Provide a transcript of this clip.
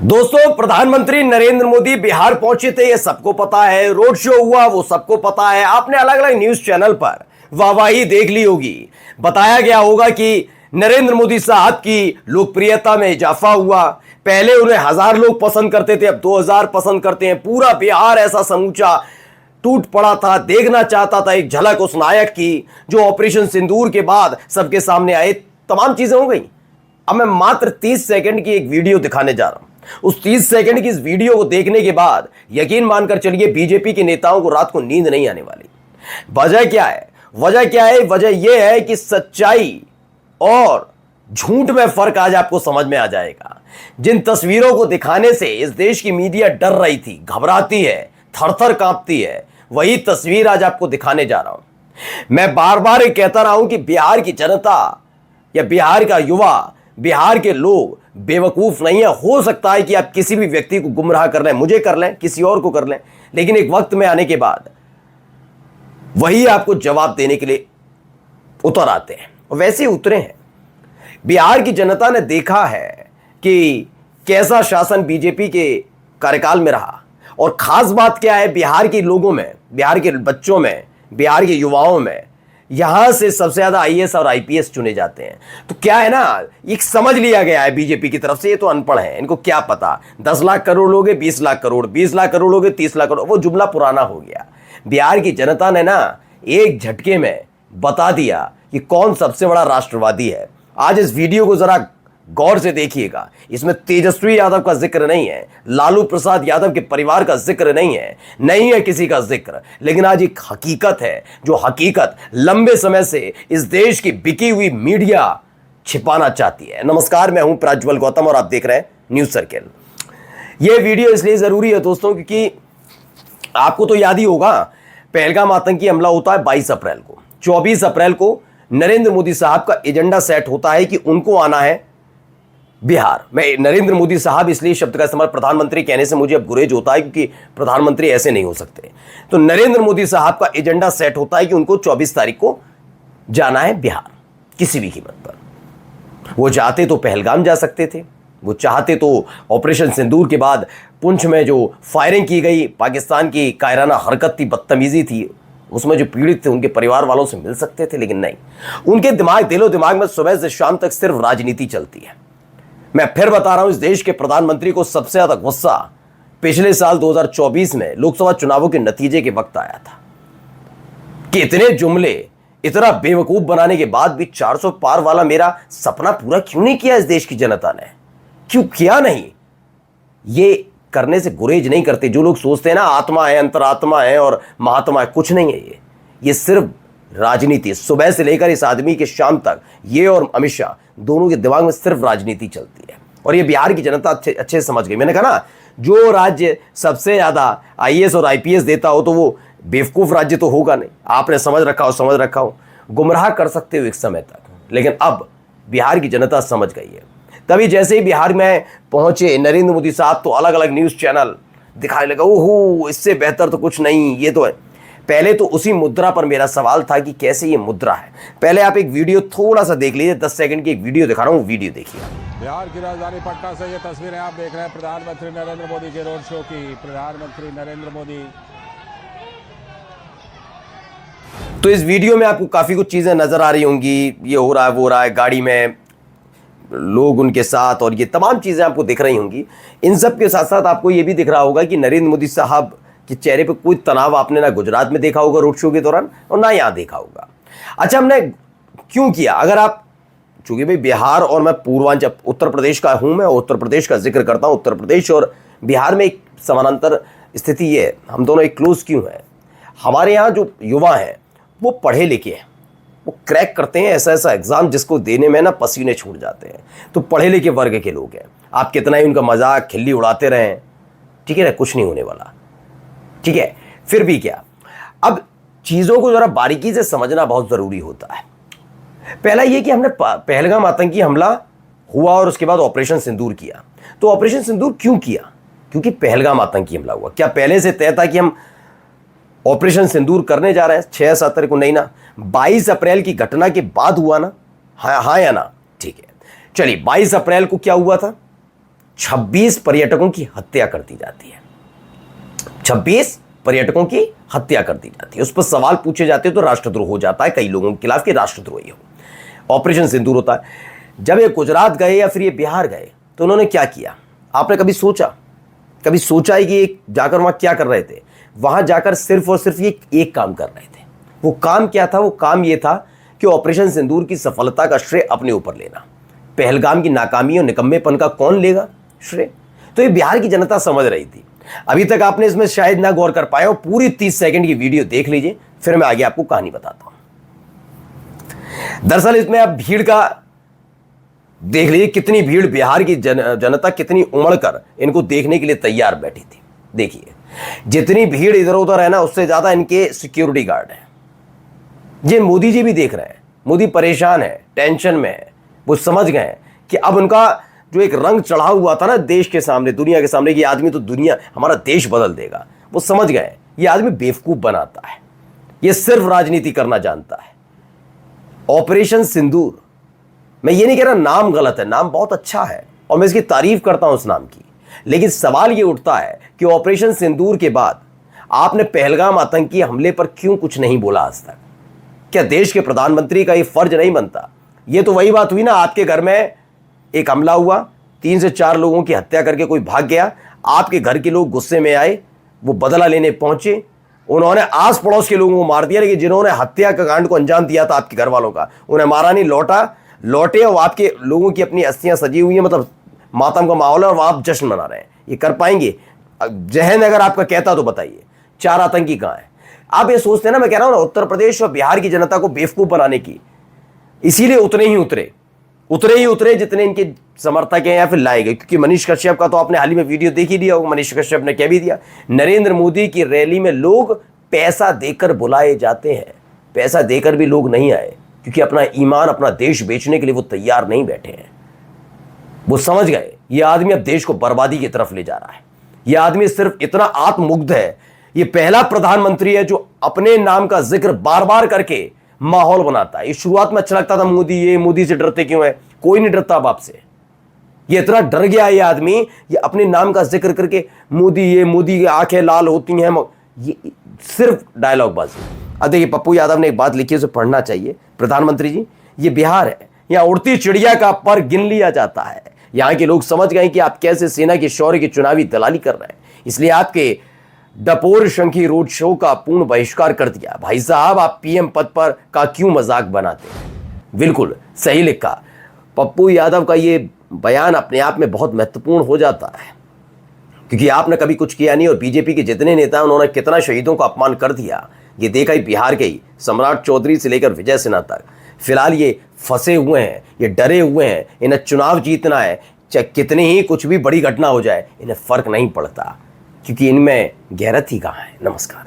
दोस्तों, प्रधानमंत्री नरेंद्र मोदी बिहार पहुंचे थे, ये सबको पता है। रोड शो हुआ, वो सबको पता है। आपने अलग अलग न्यूज चैनल पर वाहवाही देख ली होगी। बताया गया होगा कि नरेंद्र मोदी साहब की लोकप्रियता में इजाफा हुआ। पहले उन्हें 1000 लोग पसंद करते थे, अब 2000 पसंद करते हैं। पूरा बिहार ऐसा समूचा टूट पड़ा था, देखना चाहता था एक झलक उस नायक की जो ऑपरेशन सिंदूर के बाद सबके सामने आए। तमाम चीजें हो गई। अब मैं मात्र 30 सेकंड की एक वीडियो दिखाने जा रहा हूं। उस 30 सेकंड की इस वीडियो को देखने के बाद यकीन मानकर चलिए, बीजेपी के नेताओं को रात को नींद नहीं आने वाली। वजह क्या है? वजह यह है कि सच्चाई और झूठ में फर्क आज आपको समझ में आ जाएगा। जिन तस्वीरों को दिखाने से इस देश की मीडिया डर रही थी, घबराती है, थर-थर कांपती है, वही तस्वीर आज आपको दिखाने जा रहा हूं। मैं बार बार ये कहता रहा हूं कि बिहार की जनता या बिहार का युवा, बिहार के लोग बेवकूफ नहीं है। हो सकता है कि आप किसी भी व्यक्ति को गुमराह कर लें, मुझे कर लें, किसी और को कर लें, लेकिन एक वक्त में आने के बाद वही आपको जवाब देने के लिए उतर आते हैं, और वैसे ही उतरे हैं। बिहार की जनता ने देखा है कि कैसा शासन बीजेपी के कार्यकाल में रहा। और खास बात क्या है, बिहार के लोगों में, बिहार के बच्चों में, बिहार के युवाओं में यहां से सबसे ज्यादा आईएएस और आईपीएस चुने जाते हैं। तो क्या है ना, एक समझ लिया गया है बीजेपी की तरफ से, ये तो अनपढ़ है, इनको क्या पता 10 लाख करोड़ लोगे 20 लाख करोड़, 20 लाख करोड़ लोगे 30 लाख करोड़, वो जुमला पुराना हो गया। बिहार की जनता ने ना एक झटके में बता दिया कि कौन सबसे बड़ा राष्ट्रवादी है। आज इस वीडियो को जरा गौर से देखिएगा। इसमें तेजस्वी यादव का जिक्र नहीं है, लालू प्रसाद यादव के परिवार का जिक्र नहीं है किसी का जिक्र। लेकिन आज एक हकीकत है, जो हकीकत लंबे समय से इस देश की बिकी हुई मीडिया छिपाना चाहती है। नमस्कार, मैं हूं प्रज्वल गौतम और आप देख रहे हैं न्यूज सर्किल। यह वीडियो इसलिए जरूरी है दोस्तों, क्योंकि आपको तो याद ही होगा, पहलगाम आतंकी हमला होता है 22 अप्रैल को। 24 अप्रैल को नरेंद्र मोदी साहब का एजेंडा सेट होता है कि उनको आना है बिहार। मैं नरेंद्र मोदी साहब इसलिए शब्द का इस्तेमाल प्रधानमंत्री कहने से मुझे अब गुरेज होता है, क्योंकि प्रधानमंत्री ऐसे नहीं हो सकते। तो नरेंद्र मोदी साहब का एजेंडा सेट होता है कि उनको 24 तारीख को जाना है बिहार, किसी भी कीमत पर। वो चाहते तो पहलगाम जा सकते थे, वो चाहते तो ऑपरेशन सिंदूर के बाद पुंछ में जो फायरिंग की गई, पाकिस्तान की कायराना हरकत थी, बदतमीजी थी, उसमें जो पीड़ित थे उनके परिवार वालों से मिल सकते थे। लेकिन नहीं, उनके दिलो दिमाग में सुबह से शाम तक सिर्फ राजनीति चलती है। मैं फिर बता रहा हूं, इस देश के प्रधानमंत्री को सबसे ज्यादा गुस्सा पिछले साल 2024 में लोकसभा चुनावों के नतीजे के वक्त आया था कि इतने जुमले, इतना बेवकूफ बनाने के बाद भी 400 पार वाला मेरा सपना पूरा क्यों नहीं किया इस देश की जनता ने? क्यों किया नहीं? ये करने से गुरेज नहीं करते जो लोग सोचते हैं ना आत्मा है, अंतरात्मा है और महात्मा है। कुछ नहीं है ये सिर्फ राजनीति। सुबह से लेकर इस आदमी के शाम तक ये और अमित शाह दोनों के दिमाग में सिर्फ राजनीति चलती है। और ये बिहार की जनता अच्छे से समझ गई। मैंने कहा ना, जो राज्य सबसे ज्यादा आईएएस और आईपीएस देता हो तो वो बेवकूफ राज्य तो होगा नहीं। आपने समझ रखा हो, गुमराह कर सकते हो एक समय तक, लेकिन अब बिहार की जनता समझ गई है। तभी जैसे ही बिहार में पहुंचे नरेंद्र मोदी साहब, तो अलग अलग न्यूज चैनल दिखाने लगा, ओहो इससे बेहतर तो कुछ नहीं, ये तो है। पहले तो उसी मुद्रा पर मेरा सवाल था कि कैसे ये मुद्रा है। पहले आप एक वीडियो थोड़ा सा देख लीजिए, 10 सेकंड की एक वीडियो दिखा रहा हूँ, वीडियो देखिए। बिहार की राजधानी पटना से ये तस्वीरें आप देख रहे हैं प्रधानमंत्री नरेंद्र मोदी के रोड शो की। प्रधानमंत्री नरेंद्र मोदी, तो इस वीडियो में आपको काफी कुछ चीजें नजर आ रही होंगी, ये हो रहा है, वो हो रहा है, गाड़ी में लोग उनके साथ, और ये तमाम चीजें आपको दिख रही होंगी। इन सब के साथ साथ आपको ये भी दिख रहा होगा कि नरेंद्र मोदी साहब के चेहरे पे कोई तनाव आपने ना गुजरात में देखा होगा रोड शो के दौरान, और ना यहां देखा होगा। अच्छा, हमने क्यों किया? अगर आप, चूंकि भाई बिहार और मैं पूर्वांचल उत्तर प्रदेश का हूं, मैं उत्तर प्रदेश का जिक्र करता हूं। उत्तर प्रदेश और बिहार में एक समानांतर स्थिति ये है, हम दोनों एक क्लोज क्यों है? हमारे यहाँ जो युवा हैं वो पढ़े लिखे हैं, वो क्रैक करते हैं ऐसा एग्जाम जिसको देने में ना पसीने छूट जाते हैं। तो पढ़े लिखे वर्ग के लोग हैं। आप कितना ही उनका मजाक खिल्ली उड़ाते रहें, ठीक है ना, कुछ नहीं होने वाला, ठीक है। फिर भी क्या, अब चीजों को जरा बारीकी से समझना बहुत जरूरी होता है। पहला यह कि हमने पहलगाम आतंकी हमला हुआ और उसके बाद ऑपरेशन सिंदूर किया। तो ऑपरेशन सिंदूर क्यों किया? क्योंकि पहलगाम आतंकी हमला हुआ। क्या पहले से तय था कि हम ऑपरेशन सिंदूर करने जा रहे हैं 6-7 तारीख को? नहीं ना, 22 अप्रैल की घटना के बाद हुआ ना। हाँ या ना? ठीक है, चलिए 22 अप्रैल को क्या हुआ था? 26 पर्यटकों की हत्या कर दी जाती है। 26 पर्यटकों की हत्या कर दी जाती है। उस पर सवाल पूछे जाते हैं तो राष्ट्रद्रोह हो जाता है कई लोगों के खिलाफ कि राष्ट्रद्रोही हो। ऑपरेशन सिंदूर होता है। जब ये गुजरात गए या फिर ये बिहार गए तो उन्होंने क्या किया? आपने कभी सोचा है कि ये जाकर वहां क्या कर रहे थे? वहां जाकर सिर्फ और सिर्फ ये एक काम कर रहे थे। वो काम क्या था? वो काम ये था कि ऑपरेशन सिंदूर की सफलता का श्रेय अपने ऊपर लेना। पहलगाम की नाकामी और निकम्मेपन का कौन लेगा श्रेय? तो ये बिहार की जनता समझ रही थी। अभी तक आपने इसमें शायद ना गौर कर पाए हो। पूरी 30 सेकंड की वीडियो देख लीजिए, फिर मैं आगे आपको कहानी बताता हूं। दरअसल इसमें आप भीड़ का देख लीजिए, कितनी भीड़, बिहार की जनता कितनी उमड़कर इनको देखने के लिए तैयार बैठी थी। देखिए, जितनी भीड़ इधर उधर है ना, उससे ज्यादा इनके सिक्योरिटी गार्ड हैं। ये मोदी जी भी देख रहे हैं। मोदी परेशान है, टेंशन में है। वो समझ गए कि अब उनका जो एक रंग चढ़ा हुआ था ना देश के सामने, दुनिया के सामने, कि आदमी तो दुनिया, हमारा देश बदल देगा, वो समझ गए ये आदमी बेवकूफ बनाता है, ये सिर्फ राजनीति करना जानता है। ऑपरेशन सिंदूर, मैं ये नहीं कह रहा नाम गलत है, नाम बहुत अच्छा है और मैं इसकी तारीफ करता हूं उस नाम की, लेकिन सवाल ये उठता है कि ऑपरेशन सिंदूर के बाद आपने पहलगाम आतंकी हमले पर क्यों कुछ नहीं बोला आज तक? क्या देश के प्रधानमंत्री का ये फर्ज नहीं बनता? ये तो वही बात हुई ना, आपके घर में एक हमला हुआ, 3 से 4 लोगों की हत्या करके कोई भाग गया, आपके घर के लोग गुस्से में आए, वो बदला लेने पहुंचे, उन्होंने आस पड़ोस के लोगों को मार दिया, लेकिन जिन्होंने हत्या का कांड को अंजाम दिया था आपके घर वालों का, उन्हें मारा नहीं, लौटे और आपके लोगों की अपनी अस्थियां सजी हुई हैं, मतलब मातम का माहौल है और आप जश्न मना रहे हैं। ये कर पाएंगे? जहन अगर आपका कहता तो बताइए, 4 आतंकी कहां है? आप ये सोचते हैं ना, मैं कह रहा हूं ना, उत्तर प्रदेश और बिहार की जनता को बेवकूफ बनाने की, इसीलिए उतरे उतरे जितने इनके समर्थक हैं या फिर लाए गए। क्योंकि मनीष कश्यप का तो आपने हाल ही में वीडियो देख ही लिया होगा। मनीष कश्यप ने कह भी दिया, नरेंद्र मोदी की रैली में लोग पैसा देकर बुलाए जाते हैं, पैसा देकर भी लोग नहीं आए, क्योंकि अपना ईमान, अपना देश बेचने के लिए वो तैयार नहीं बैठे हैं। वो समझ गए ये आदमी अब देश को बर्बादी की तरफ ले जा रहा है। ये आदमी सिर्फ इतना आत्ममुग्ध है, ये पहला प्रधानमंत्री है जो अपने नाम का जिक्र बार बार करके माहौल बनाता है। ये शुरुआत में अच्छा लगता था, मोदी से डरते क्यों है? कोई नहीं डरता अब आपसे। ये इतना डर गया ये आदमी, ये अपने नाम का जिक्र करके मोदी की आंखें लाल होती हैं, ये सिर्फ डायलॉग बाजी। अब देखिए, पप्पू यादव ने एक बात लिखी है, उसे पढ़ना चाहिए। प्रधानमंत्री जी, ये बिहार है, यहां उड़ती चिड़िया का पर गिन लिया जाता है। यहां के लोग समझ गए कि आप कैसे सेना के शौर्य की चुनावी दलाली कर रहे हैं, इसलिए आपके डपोर शंखी रोड शो का पूर्ण बहिष्कार कर दिया। भाई साहब, आप पीएम पद पर का क्यों मजाक बनाते हैं? बिल्कुल सही लिखा। पप्पू यादव का ये बयान अपने आप में बहुत महत्वपूर्ण हो जाता है, क्योंकि आपने कभी कुछ किया नहीं और बीजेपी के जितने नेता हैं उन्होंने कितना शहीदों का अपमान कर दिया, ये देखा ही बिहार के ही सम्राट चौधरी से लेकर विजय सिन्हा तक। फिलहाल ये फंसे हुए हैं, ये डरे हुए हैं, इन्हें चुनाव जीतना है, चाहे कितनी ही कुछ भी बड़ी घटना हो जाए, इन्हें फर्क नहीं पड़ता, क्योंकि इनमें गैरत ही कहाँ है। नमस्कार।